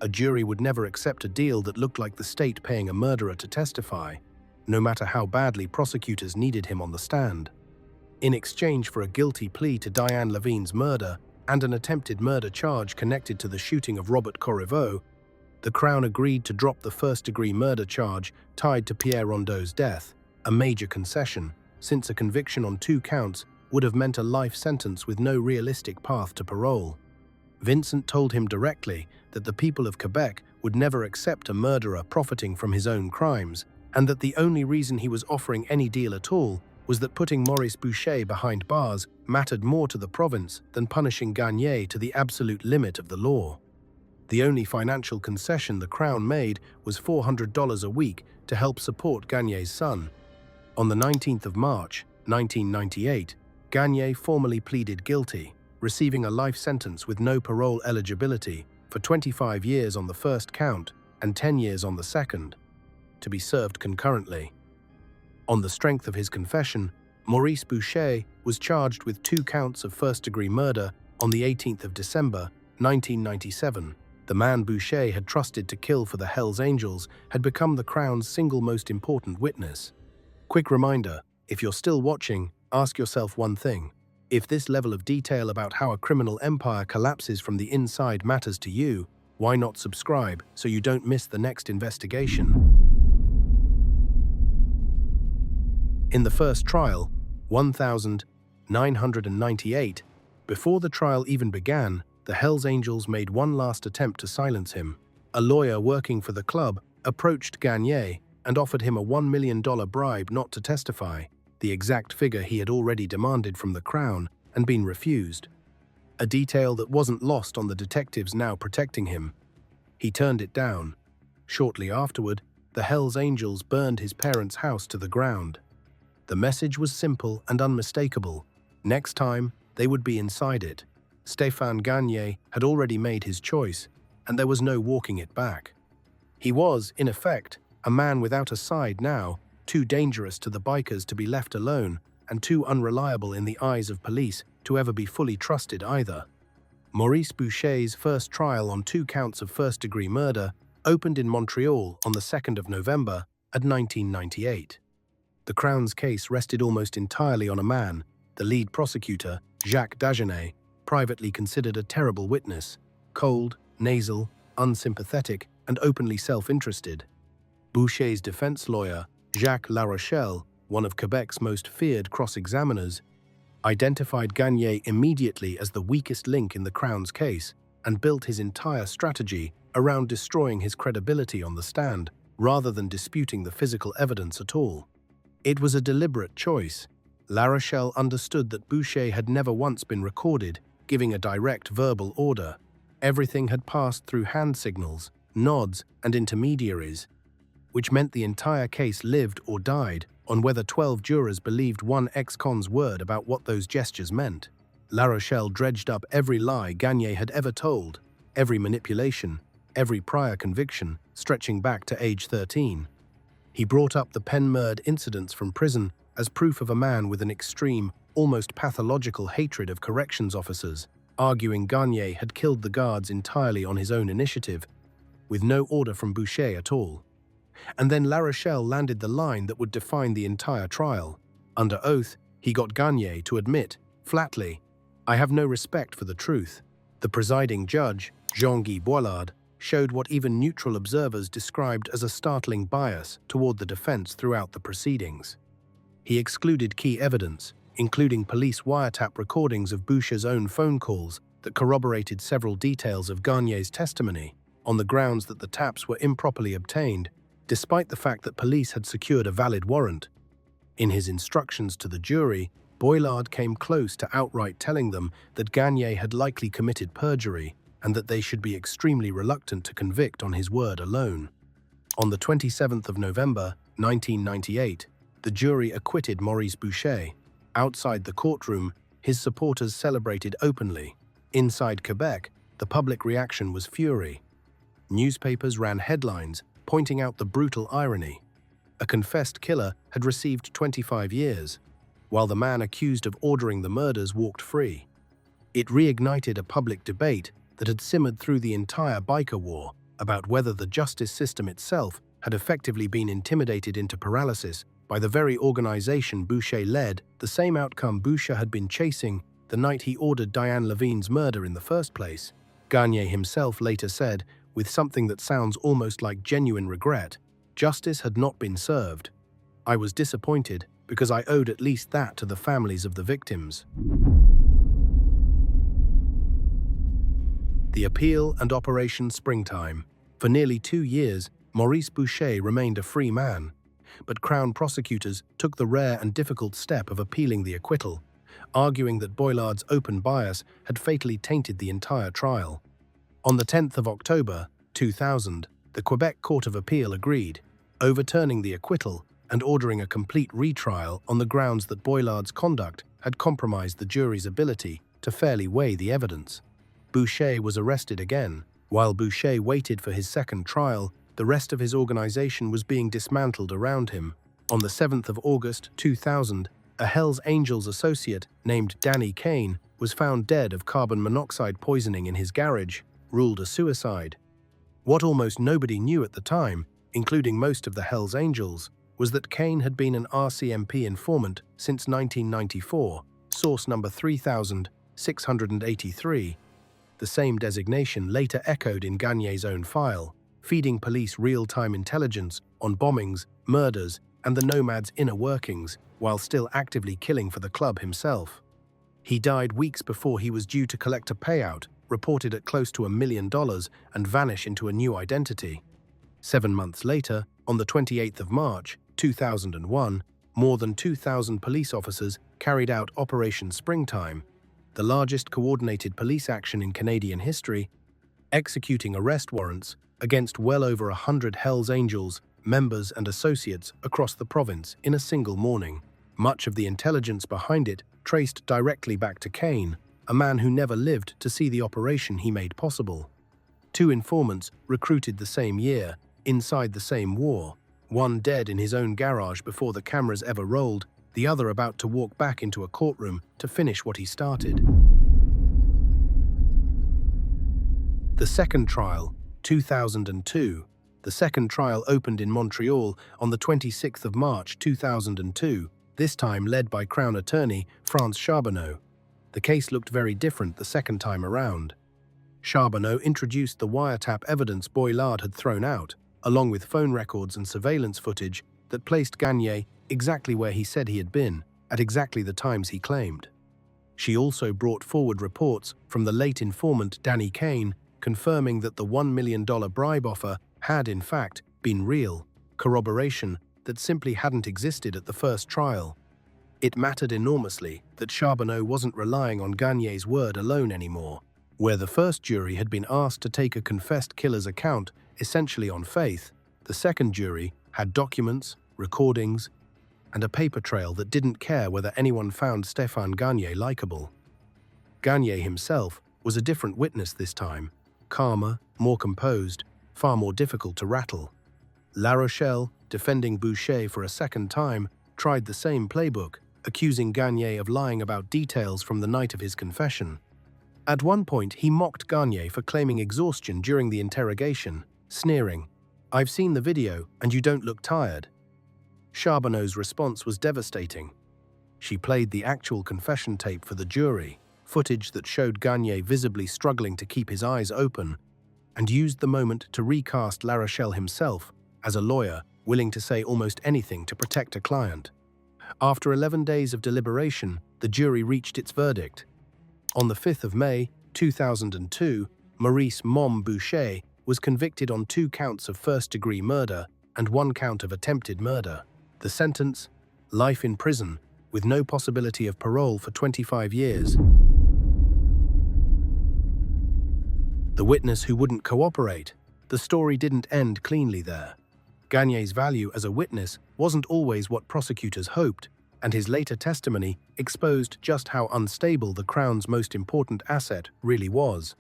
A jury would never accept a deal that looked like the state paying a murderer to testify, no matter how badly prosecutors needed him on the stand. In exchange for a guilty plea to Diane Lavigne's murder and an attempted murder charge connected to the shooting of Robert Corriveau, the Crown agreed to drop the first-degree murder charge tied to Pierre Rondeau's death, a major concession, since a conviction on 2 counts would have meant a life sentence with no realistic path to parole. Vincent told him directly that the people of Quebec would never accept a murderer profiting from his own crimes, and that the only reason he was offering any deal at all was that putting Maurice Boucher behind bars mattered more to the province than punishing Gagne to the absolute limit of the law. The only financial concession the Crown made was $400 a week to help support Gagne's son. On the 19th of March, 1998, Gagne formally pleaded guilty, receiving a life sentence with no parole eligibility for 25 years on the first count and 10 years on the second, to be served concurrently. On the strength of his confession, Maurice Boucher was charged with 2 counts of first-degree murder on the 18th of December, 1997. The man Boucher had trusted to kill for the Hells Angels had become the Crown's single most important witness. Quick reminder, if you're still watching, ask yourself one thing. If this level of detail about how a criminal empire collapses from the inside matters to you, why not subscribe so you don't miss the next investigation? In the first trial, 1998, before the trial even began, the Hells Angels made one last attempt to silence him. A lawyer working for the club approached Gagne and offered him a $1 million bribe not to testify, the exact figure he had already demanded from the Crown and been refused. A detail that wasn't lost on the detectives now protecting him. He turned it down. Shortly afterward, the Hells Angels burned his parents' house to the ground. The message was simple and unmistakable. Next time, they would be inside it. Stéphane Gagne had already made his choice, and there was no walking it back. He was, in effect, a man without a side now, too dangerous to the bikers to be left alone, and too unreliable in the eyes of police to ever be fully trusted either. Maurice Boucher's first trial on 2 counts of first-degree murder opened in Montreal on the 2nd of November at 1998. The Crown's case rested almost entirely on a man, the lead prosecutor, Jacques Dagenais, privately considered a terrible witness, cold, nasal, unsympathetic, and openly self-interested. Boucher's defense lawyer, Jacques Larochelle, one of Quebec's most feared cross-examiners, identified Gagne immediately as the weakest link in the Crown's case and built his entire strategy around destroying his credibility on the stand rather than disputing the physical evidence at all. It was a deliberate choice. Larochelle understood that Boucher had never once been recorded, giving a direct verbal order. Everything had passed through hand signals, nods, and intermediaries, which meant the entire case lived or died on whether 12 jurors believed one ex-con's word about what those gestures meant. Larochelle dredged up every lie Gagne had ever told, every manipulation, every prior conviction, stretching back to age 13. He brought up the Penmurd incidents from prison as proof of a man with an extreme, almost pathological hatred of corrections officers, arguing Gagne had killed the guards entirely on his own initiative, with no order from Boucher at all. And then Larochelle landed the line that would define the entire trial. Under oath, he got Gagne to admit, flatly, "I have no respect for the truth." The presiding judge, Jean-Guy Boilard, showed what even neutral observers described as a startling bias toward the defense throughout the proceedings. He excluded key evidence, including police wiretap recordings of Boucher's own phone calls that corroborated several details of Gagne's testimony, on the grounds that the taps were improperly obtained, despite the fact that police had secured a valid warrant. In his instructions to the jury, Boilard came close to outright telling them that Gagne had likely committed perjury and that they should be extremely reluctant to convict on his word alone. On the 27th of November, 1998, the jury acquitted Maurice Boucher. Outside the courtroom, his supporters celebrated openly. Inside Quebec, the public reaction was fury. Newspapers ran headlines pointing out the brutal irony. A confessed killer had received 25 years, while the man accused of ordering the murders walked free. It reignited a public debate that had simmered through the entire biker war about whether the justice system itself had effectively been intimidated into paralysis by the very organization Boucher led, the same outcome Boucher had been chasing the night he ordered Diane Lavigne's murder in the first place. Gagne himself later said, with something that sounds almost like genuine regret, "Justice had not been served. I was disappointed because I owed at least that to the families of the victims." The appeal and Operation Springtime. For nearly 2 years, Maurice Boucher remained a free man, but Crown prosecutors took the rare and difficult step of appealing the acquittal, arguing that Boilard's open bias had fatally tainted the entire trial. On the 10th of October, 2000, the Quebec Court of Appeal agreed, overturning the acquittal and ordering a complete retrial on the grounds that Boilard's conduct had compromised the jury's ability to fairly weigh the evidence. Boucher was arrested again. While Boucher waited for his second trial, the rest of his organization was being dismantled around him. On the 7th of August, 2000, a Hells Angels associate named Danny Kane was found dead of carbon monoxide poisoning in his garage, ruled a suicide. What almost nobody knew at the time, including most of the Hells Angels, was that Kane had been an RCMP informant since 1994, source number 3683. The same designation later echoed in Gagne's own file, feeding police real-time intelligence on bombings, murders, and the Nomad's inner workings, while still actively killing for the club himself. He died weeks before he was due to collect a payout, reported at close to $1 million, and vanish into a new identity. 7 months later, on the 28th of March, 2001, more than 2,000 police officers carried out Operation Springtime, the largest coordinated police action in Canadian history, executing arrest warrants against well over 100 Hells Angels members and associates across the province in a single morning. Much of the intelligence behind it traced directly back to Kane, a man who never lived to see the operation he made possible. 2 informants recruited the same year, inside the same war, one dead in his own garage before the cameras ever rolled, the other about to walk back into a courtroom to finish what he started. The second trial, 2002. The second trial opened in Montreal on the 26th of March 2002, this time led by Crown Attorney France Charbonneau. The case looked very different the second time around. Charbonneau introduced the wiretap evidence Boilard had thrown out, along with phone records and surveillance footage that placed Gagne exactly where he said he had been, at exactly the times he claimed. She also brought forward reports from the late informant Danny Kane, confirming that the $1 million bribe offer had, in fact, been real, corroboration that simply hadn't existed at the first trial. It mattered enormously that Charbonneau wasn't relying on Gagne's word alone anymore. Where the first jury had been asked to take a confessed killer's account essentially on faith, the second jury had documents, recordings, and a paper trail that didn't care whether anyone found Stéphane Gagne likable. Gagne himself was a different witness this time, calmer, more composed, far more difficult to rattle. La Rochelle, defending Boucher for a second time, tried the same playbook, accusing Gagne of lying about details from the night of his confession. At one point, he mocked Gagne for claiming exhaustion during the interrogation, sneering, "I've seen the video, and you don't look tired." Charbonneau's response was devastating. She played the actual confession tape for the jury, footage that showed Gagne visibly struggling to keep his eyes open, and used the moment to recast La Rochelle himself as a lawyer willing to say almost anything to protect a client. After 11 days of deliberation, the jury reached its verdict. On the 5th of May, 2002, Maurice "Mom" Boucher was convicted on 2 counts of first-degree murder and 1 count of attempted murder. The sentence, life in prison, with no possibility of parole for 25 years. The witness who wouldn't cooperate. The story didn't end cleanly there. Gagne's value as a witness wasn't always what prosecutors hoped, and his later testimony exposed just how unstable the Crown's most important asset really was.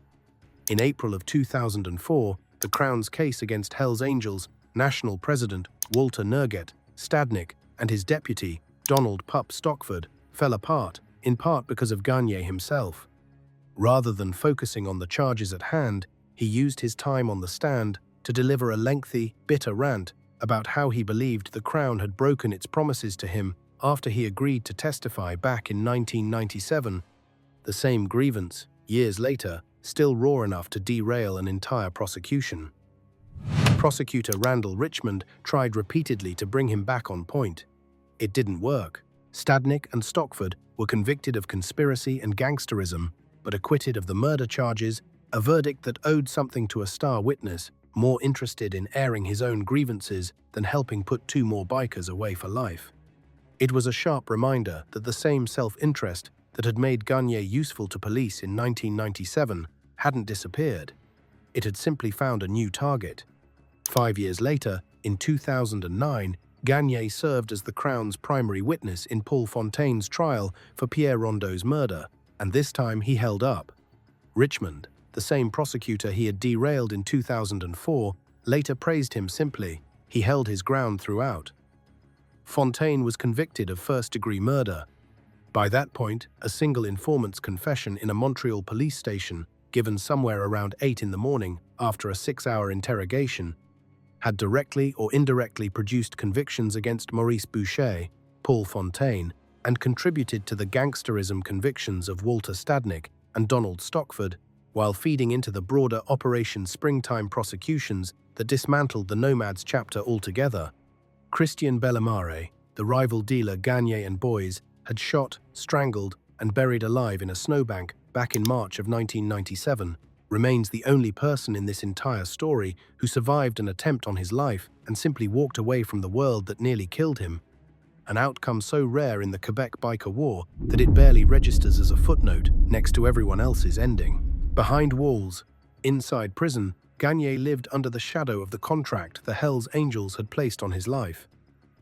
In April of 2004, the Crown's case against Hells Angels national president Walter Nerget Stadnik and his deputy, Donald "Pup" Stockford, fell apart, in part because of Gagne himself. Rather than focusing on the charges at hand, he used his time on the stand to deliver a lengthy, bitter rant about how he believed the Crown had broken its promises to him after he agreed to testify back in 1997. The same grievance, years later, still raw enough to derail an entire prosecution. Prosecutor Randall Richmond tried repeatedly to bring him back on point. It didn't work. Stadnik and Stockford were convicted of conspiracy and gangsterism, but acquitted of the murder charges, a verdict that owed something to a star witness, more interested in airing his own grievances than helping put 2 more bikers away for life. It was a sharp reminder that the same self-interest that had made Gagne useful to police in 1997 hadn't disappeared. It had simply found a new target. 5 years later, in 2009, Gagne served as the Crown's primary witness in Paul Fontaine's trial for Pierre Rondeau's murder, and this time he held up. Richmond, the same prosecutor he had derailed in 2004, later praised him simply. He held his ground throughout. Fontaine was convicted of first-degree murder. By that point, a single informant's confession in a Montreal police station, given somewhere around 8 in the morning after a 6-hour interrogation, had directly or indirectly produced convictions against Maurice Boucher, Paul Fontaine, and contributed to the gangsterism convictions of Walter Stadnick and Donald Stockford, while feeding into the broader Operation Springtime prosecutions that dismantled the Nomads chapter altogether. Christian Bellemare, the rival dealer Gagne and Boys, had shot, strangled, and buried alive in a snowbank back in March of 1997, remains the only person in this entire story who survived an attempt on his life and simply walked away from the world that nearly killed him. An outcome so rare in the Quebec biker war that it barely registers as a footnote next to everyone else's ending. Behind walls, inside prison, Gagne lived under the shadow of the contract the Hells Angels had placed on his life.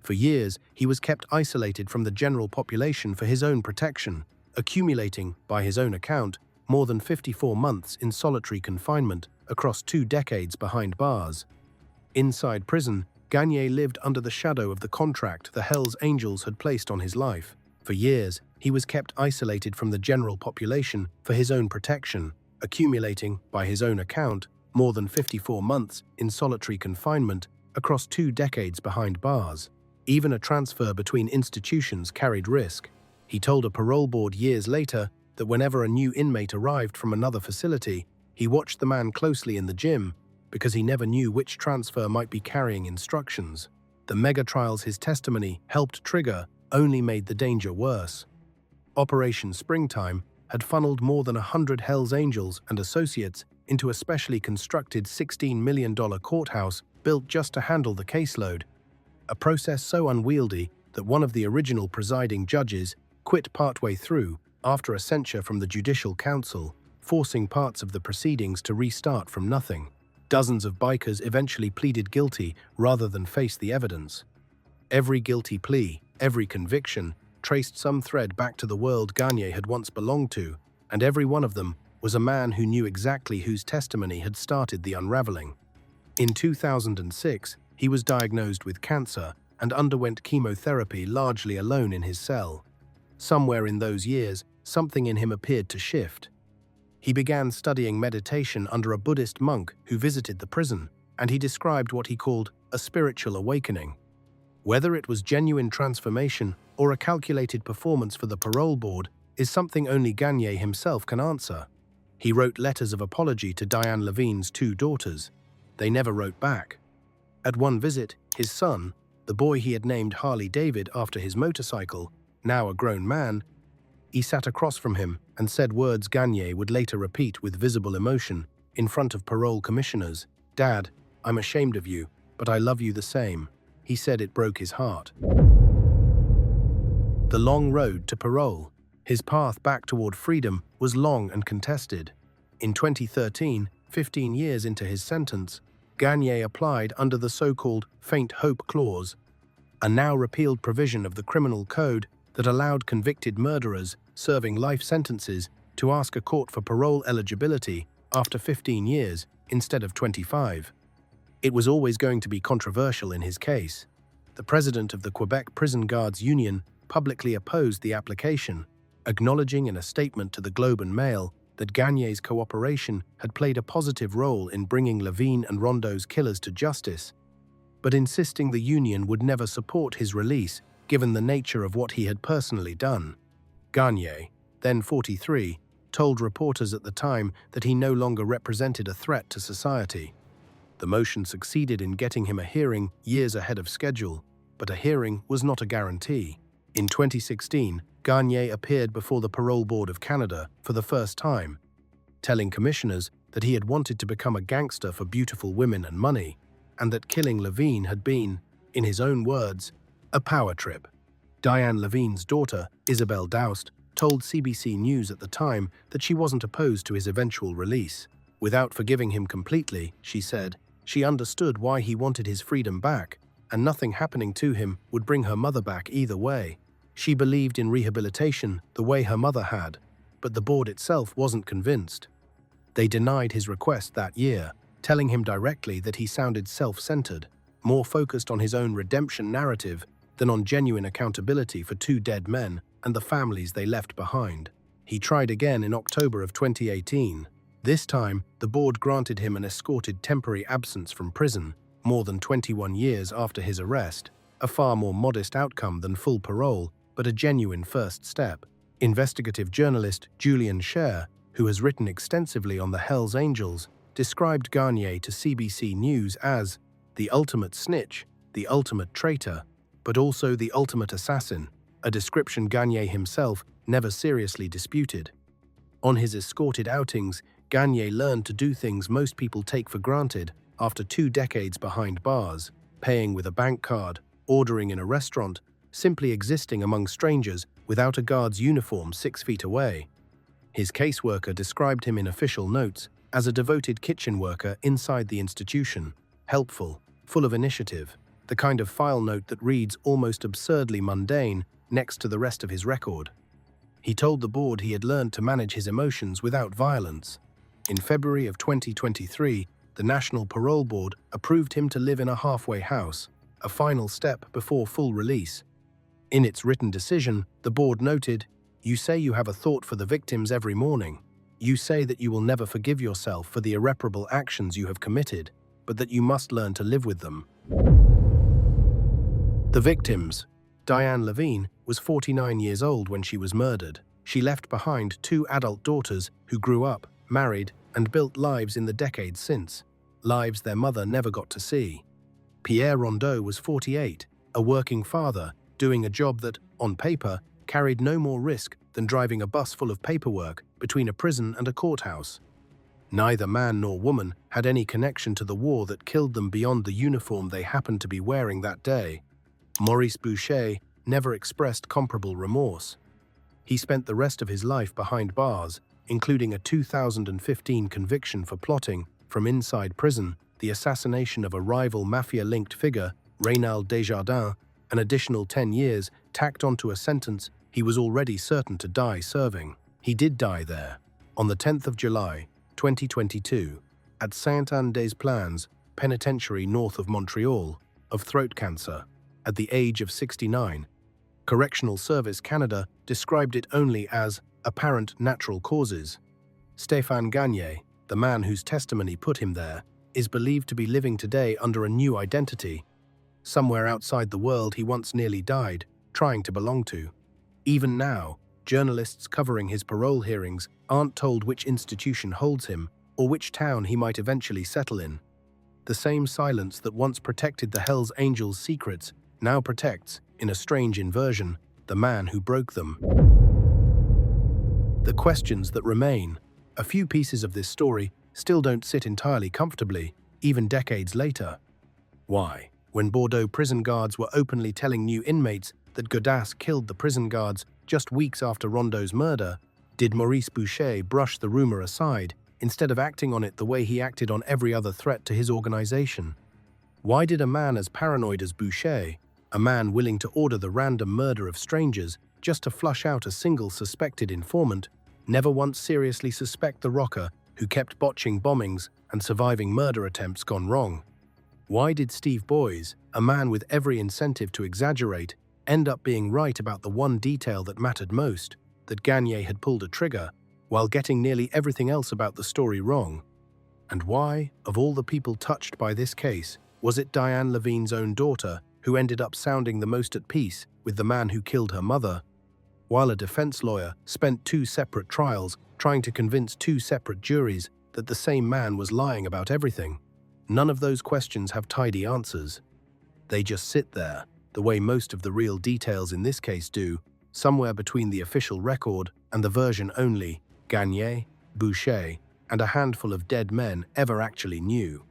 For years, he was kept isolated from the general population for his own protection, accumulating, by his own account, more than 54 months in solitary confinement across 2 decades behind bars. Inside prison, Gagne lived under the shadow of the contract the Hells Angels had placed on his life. For years, he was kept isolated from the general population for his own protection, accumulating, by his own account, more than 54 months in solitary confinement across 2 decades behind bars. Even a transfer between institutions carried risk. He told a parole board years later that whenever a new inmate arrived from another facility, he watched the man closely in the gym because he never knew which transfer might be carrying instructions. The mega-trials his testimony helped trigger only made the danger worse. Operation Springtime had funneled more than 100 Hells Angels and associates into a specially constructed $16 million courthouse built just to handle the caseload, a process so unwieldy that one of the original presiding judges quit partway through after a censure from the Judicial Council, forcing parts of the proceedings to restart from nothing. Dozens of bikers eventually pleaded guilty rather than face the evidence. Every guilty plea, every conviction, traced some thread back to the world Gagne had once belonged to, and every one of them was a man who knew exactly whose testimony had started the unraveling. In 2006, he was diagnosed with cancer and underwent chemotherapy largely alone in his cell. Somewhere in those years, something in him appeared to shift. He began studying meditation under a Buddhist monk who visited the prison, and he described what he called a spiritual awakening. Whether it was genuine transformation or a calculated performance for the parole board is something only Gagne himself can answer. He wrote letters of apology to Diane Lavigne's 2 daughters. They never wrote back. At one visit, his son, the boy he had named Harley David after his motorcycle, now a grown man, he sat across from him and said words Gagne would later repeat with visible emotion in front of parole commissioners. "Dad, I'm ashamed of you, but I love you the same." He said it broke his heart. The long road to parole. His path back toward freedom was long and contested. In 2013, 15 years into his sentence, Gagne applied under the so-called faint hope clause, a now repealed provision of the criminal code that allowed convicted murderers serving life sentences to ask a court for parole eligibility after 15 years instead of 25. It was always going to be controversial in his case. The president of the Quebec Prison Guards Union publicly opposed the application, acknowledging in a statement to the Globe and Mail that Gagne's cooperation had played a positive role in bringing Lavigne and Rondeau's killers to justice, but insisting the union would never support his release given the nature of what he had personally done. Gagne, then 43, told reporters at the time that he no longer represented a threat to society. The motion succeeded in getting him a hearing years ahead of schedule, but a hearing was not a guarantee. In 2016, Gagne appeared before the Parole Board of Canada for the first time, telling commissioners that he had wanted to become a gangster for beautiful women and money, and that killing Lavigne had been, in his own words, a power trip. Diane Lavigne's daughter, Isabelle Daoust, told CBC News at the time that she wasn't opposed to his eventual release. Without forgiving him completely, she said, she understood why he wanted his freedom back, and nothing happening to him would bring her mother back either way. She believed in rehabilitation the way her mother had, but the board itself wasn't convinced. They denied his request that year, telling him directly that he sounded self-centered, more focused on his own redemption narrative than on genuine accountability for 2 dead men and the families they left behind. He tried again in October of 2018. This time, the board granted him an escorted temporary absence from prison, more than 21 years after his arrest, a far more modest outcome than full parole, but a genuine first step. Investigative journalist Julian Scher, who has written extensively on the Hells Angels, described Garnier to CBC News as the ultimate snitch, the ultimate traitor, but also the ultimate assassin, a description Garnier himself never seriously disputed. On his escorted outings, Garnier learned to do things most people take for granted after 2 decades behind bars, paying with a bank card, ordering in a restaurant, simply existing among strangers without a guard's uniform 6 feet away. His caseworker described him in official notes as a devoted kitchen worker inside the institution, helpful, full of initiative, the kind of file note that reads almost absurdly mundane next to the rest of his record. He told the board he had learned to manage his emotions without violence. In February of 2023, the National Parole Board approved him to live in a halfway house, a final step before full release. In its written decision, the board noted, "You say you have a thought for the victims every morning. You say that you will never forgive yourself for the irreparable actions you have committed, but that you must learn to live with them." The victims. Diane Lavigne was 49 years old when she was murdered. She left behind 2 adult daughters who grew up, married, and built lives in the decades since, lives their mother never got to see. Pierre Rondeau was 48, a working father, doing a job that, on paper, carried no more risk than driving a bus full of paperwork between a prison and a courthouse. Neither man nor woman had any connection to the war that killed them beyond the uniform they happened to be wearing that day. Maurice Boucher never expressed comparable remorse. He spent the rest of his life behind bars, including a 2015 conviction for plotting, from inside prison, the assassination of a rival mafia-linked figure, Reynald Desjardins, an additional 10 years tacked onto a sentence he was already certain to die serving. He did die there, on the 10th of July, 2022, at Saint-Anne-des-Plains Penitentiary north of Montreal, of throat cancer, at the age of 69. Correctional Service Canada described it only as apparent natural causes. Stéphane Gagné, the man whose testimony put him there, is believed to be living today under a new identity, somewhere outside the world he once nearly died, trying to belong to. Even now, journalists covering his parole hearings aren't told which institution holds him or which town he might eventually settle in. The same silence that once protected the Hells Angels' secrets now protects, in a strange inversion, the man who broke them. The questions that remain. A few pieces of this story still don't sit entirely comfortably, even decades later. Why, when Bordeaux prison guards were openly telling new inmates that Goddas killed the prison guards just weeks after Rondeau's murder, did Maurice Boucher brush the rumor aside instead of acting on it the way he acted on every other threat to his organization? Why did a man as paranoid as Boucher, a man willing to order the random murder of strangers just to flush out a single suspected informant, never once seriously suspect the rocker who kept botching bombings and surviving murder attempts gone wrong? Why did Steve Boys, a man with every incentive to exaggerate, end up being right about the one detail that mattered most, that Gagné had pulled a trigger, while getting nearly everything else about the story wrong? And why, of all the people touched by this case, was it Diane Lavigne's own daughter who ended up sounding the most at peace with the man who killed her mother, while a defense lawyer spent 2 separate trials trying to convince 2 separate juries that the same man was lying about everything? None of those questions have tidy answers. They just sit there, the way most of the real details in this case do, somewhere between the official record and the version only Gagné, Boucher, and a handful of dead men ever actually knew.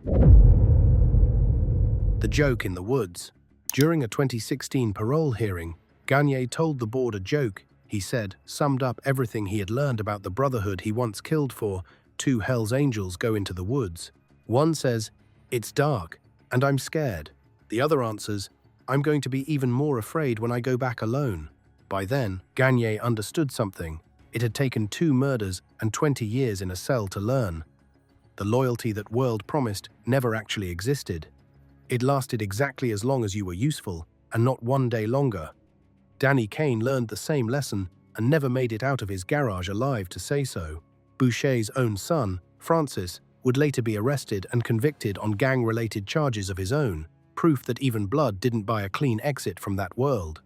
The joke in the woods. During a 2016 parole hearing, Gagné told the board a joke he said summed up everything he had learned about the brotherhood he once killed for. 2 Hells Angels go into the woods. One says, "It's dark, and I'm scared." The other answers, "I'm going to be even more afraid when I go back alone." By then, Gagné understood something. It had taken 2 murders and 20 years in a cell to learn. The loyalty that world promised never actually existed. It lasted exactly as long as you were useful, and not 1 day longer. Danny Kane learned the same lesson and never made it out of his garage alive to say so. Boucher's own son, Francis, would later be arrested and convicted on gang-related charges of his own, proof that even blood didn't buy a clean exit from that world.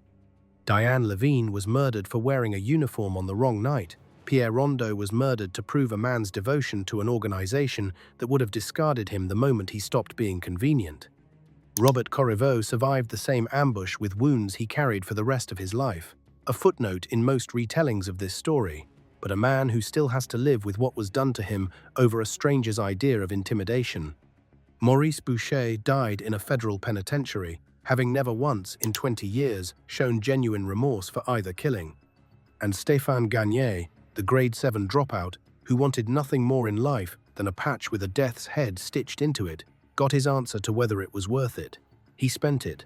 Diane Lavigne was murdered for wearing a uniform on the wrong night. Pierre Rondeau was murdered to prove a man's devotion to an organization that would have discarded him the moment he stopped being convenient. Robert Corriveau survived the same ambush with wounds he carried for the rest of his life. A footnote in most retellings of this story, but a man who still has to live with what was done to him over a stranger's idea of intimidation. Maurice Boucher died in a federal penitentiary, having never once in 20 years shown genuine remorse for either killing. And Stéphane Gagné, the grade 7 dropout, who wanted nothing more in life than a patch with a death's head stitched into it, got his answer to whether it was worth it. He spent it.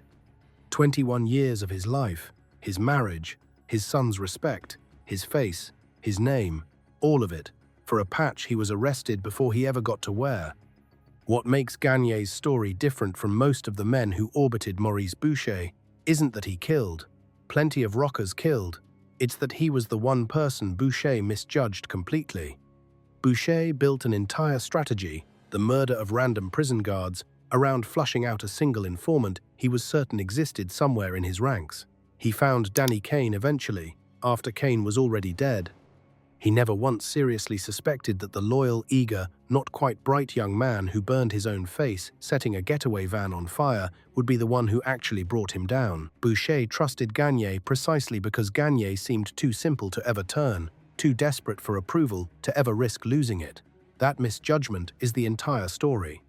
21 years of his life, his marriage, his son's respect, his face, his name, all of it, for a patch he was arrested before he ever got to wear. What makes Gagné's story different from most of the men who orbited Maurice Boucher isn't that he killed. Plenty of rockers killed. It's that he was the one person Boucher misjudged completely. Boucher built an entire strategy, the murder of random prison guards, around flushing out a single informant he was certain existed somewhere in his ranks. He found Danny Kane eventually, after Kane was already dead. He never once seriously suspected that the loyal, eager, not quite bright young man who burned his own face, setting a getaway van on fire, would be the one who actually brought him down. Boucher trusted Gagné precisely because Gagné seemed too simple to ever turn, too desperate for approval to ever risk losing it. That misjudgment is the entire story.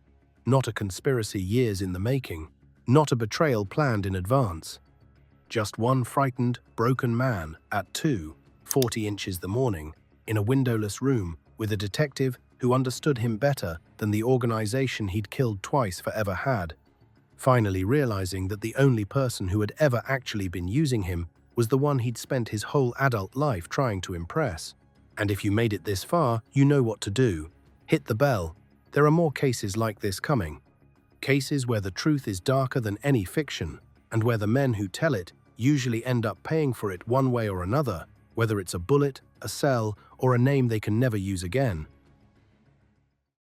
Not a conspiracy years in the making. Not a betrayal planned in advance. Just one frightened, broken man at 2:40 inches the morning, in a windowless room with a detective who understood him better than the organization he'd killed twice forever had, finally realizing that the only person who had ever actually been using him was the one he'd spent his whole adult life trying to impress. And if you made it this far, you know what to do. Hit the bell. There are more cases like this coming. Cases where the truth is darker than any fiction, and where the men who tell it usually end up paying for it one way or another, whether it's a bullet, a cell, or a name they can never use again.